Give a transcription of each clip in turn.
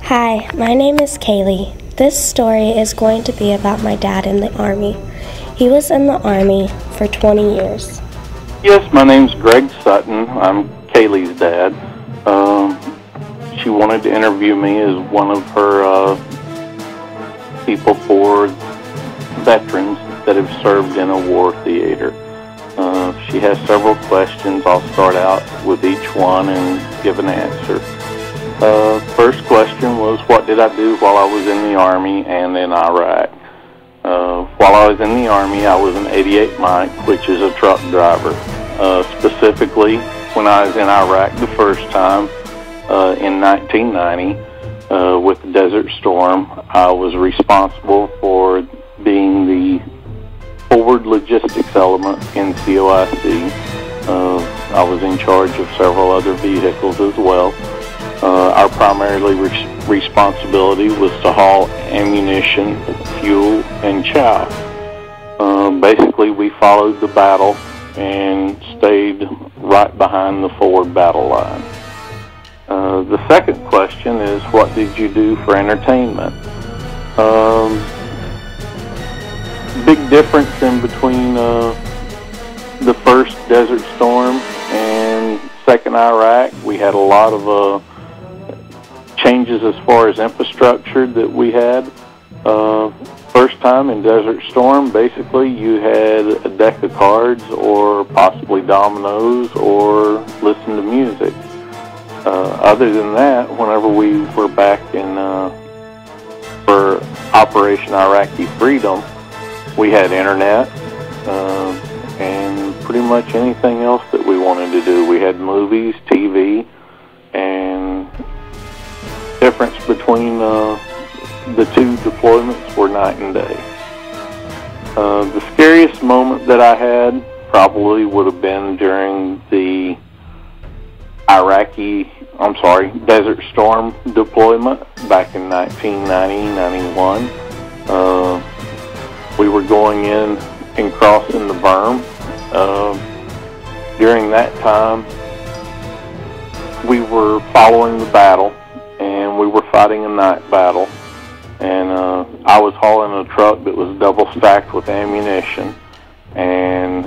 Hi, my name is Cayley. This story is going to be about my dad in the Army. He was in the Army for 20 years. Yes, my name's Greg Sutton. I'm Cayley's dad. She wanted to interview me as one of her people for veterans that have served in a war theater. She has several questions. I'll start out with each one and give an answer. First question was, what did I do while I was in the Army and in Iraq? While I was in the Army, I was an 88 Mike, which is a truck driver. Specifically, when I was in Iraq the first time in 1990 with the Desert Storm, I was responsible for being the forward logistics element in COIC. I was in charge of several other vehicles as well. Our primary responsibility was to haul ammunition, fuel, and chow. Basically, we followed the battle and stayed right behind the forward battle line. The second question is, what did you do for entertainment? Big difference in between the first Desert Storm and second Iraq. We had a lot of changes as far as infrastructure that we had. First time in Desert Storm, basically you had a deck of cards or possibly dominoes or listen to music. Other than that, whenever we were back in for Operation Iraqi Freedom, we had internet and pretty much anything else that we wanted to do. We had movies, TV, and difference between the two deployments were night and day. The scariest moment that I had probably would have been during the Desert Storm deployment back in 1990-91. We were going in and crossing the berm. During that time, we were following the battle, and we were fighting a night battle. And I was hauling a truck that was double stacked with ammunition, and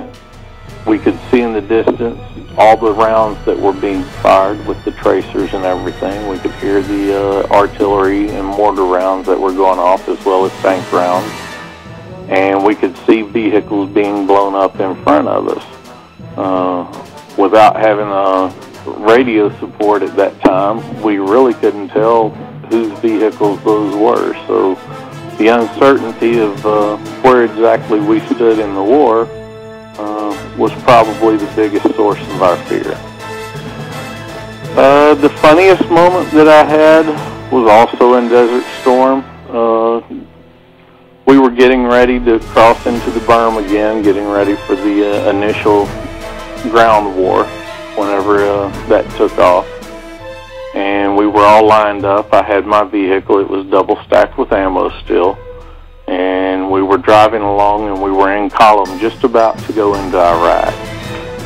we could see in the distance all the rounds that were being fired with the tracers and everything. We could hear the artillery and mortar rounds that were going off, as well as tank rounds. And we could see vehicles being blown up in front of us. Without having radio support at that time, we really couldn't tell whose vehicles those were. So the uncertainty of where exactly we stood in the war was probably the biggest source of our fear. The funniest moment that I had was also in Desert Storm. We were getting ready to cross into the berm again, getting ready for the initial ground war whenever that took off. And we were all lined up. I had my vehicle. It was double stacked with ammo still. And we were driving along, and we were in column just about to go into Iraq.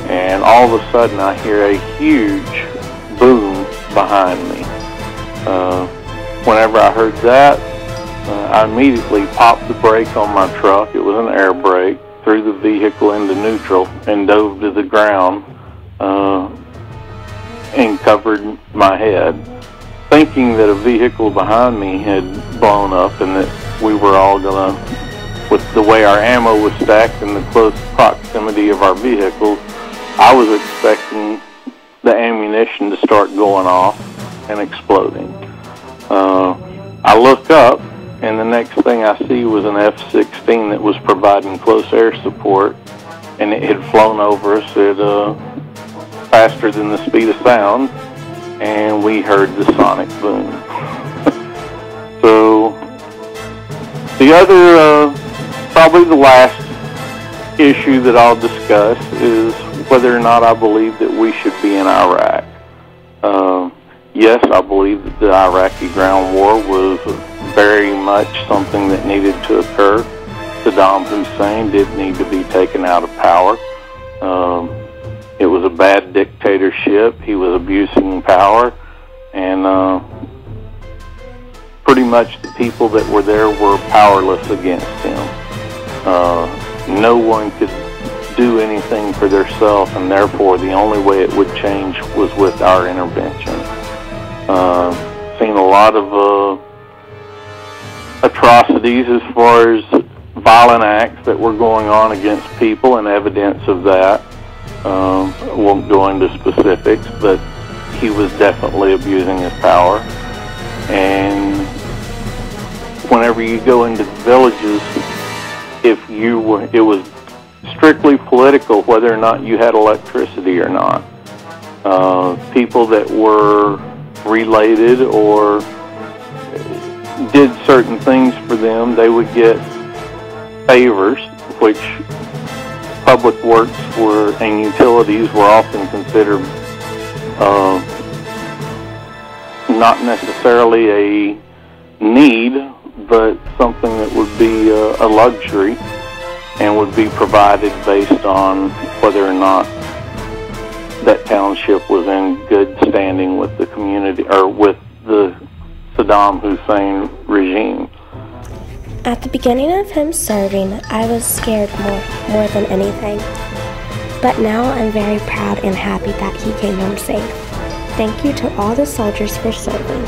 And all of a sudden, I hear a huge boom behind me. Whenever I heard that, I immediately popped the brake on my truck. It was an air brake, threw the vehicle into neutral, and dove to the ground and covered my head, thinking that a vehicle behind me had blown up and that we were all gonna, with the way our ammo was stacked and the close proximity of our vehicles, I was expecting the ammunition to start going off and exploding. I look up, and the next thing I see was an F-16 that was providing close air support, and it had flown over us at faster than the speed of sound, and we heard the sonic boom. So the other, probably the last issue that I'll discuss is whether or not I believe that we should be in Iraq. Yes, I believe that the Iraqi ground war was very much something that needed to occur. Saddam Hussein did need to be taken out of power. It was a bad dictatorship. He was abusing power, and much the people that were there were powerless against him. No one could do anything for themselves, and therefore the only way it would change was with our intervention. Seen a lot of atrocities as far as violent acts that were going on against people, and evidence of that. I won't go into specifics, but he was definitely abusing his power. And whenever you go into villages, it was strictly political whether or not you had electricity or not. People that were related or did certain things for them, they would get favors, which public works and utilities were often considered not necessarily a need, but something that would be a luxury and would be provided based on whether or not that township was in good standing with the community or with the Saddam Hussein regime. At the beginning of him serving, I was scared more than anything. But now I'm very proud and happy that he came home safe. Thank you to all the soldiers for serving.